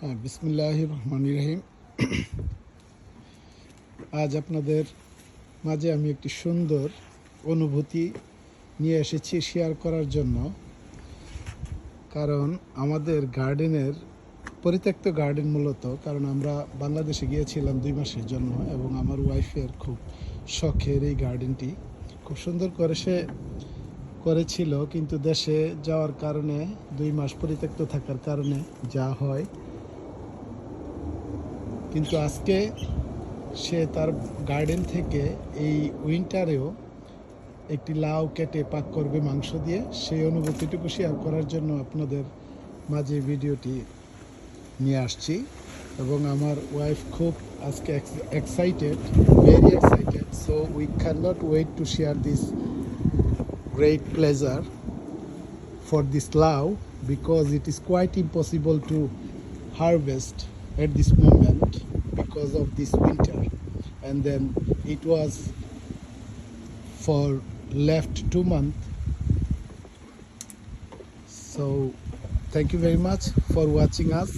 বিসমিল্লাহির রহমানির রহিম। আজ আপনাদের মাঝে আমি একটি সুন্দর অনুভূতি নিয়ে এসেছি শেয়ার করার জন্য। কারণ আমাদের গার্ডেনের পরিত্যক্ত গার্ডেন মূলত, কারণ আমরা বাংলাদেশে গিয়েছিলাম 2 মাসের জন্য এবং আমার ওয়াইফের খুব শখের এই গার্ডেনটি খুব সুন্দর করে সে করেছিল, কিন্তু দেশে যাওয়ার কারণে 2 মাস পরিত্যক্ত থাকার কারণে যা হয়, কিন্তু আজকে সে তার গার্ডেন থেকে এই উইন্টারেও একটি লাউ কেটে পাক করবে মাংস দিয়ে। সেই অনুভূতিটুকু শেয়ার করার জন্য আপনাদের মাঝে ভিডিওটি নিয়ে আসছি। এবং আমার ওয়াইফ খুব আজকে excited, very excited, so we can not wait to share this great pleasure for this law, because it is quite impossible to harvest at this moment because of this winter, and then it was for left 2 months. So thank you very much for watching us.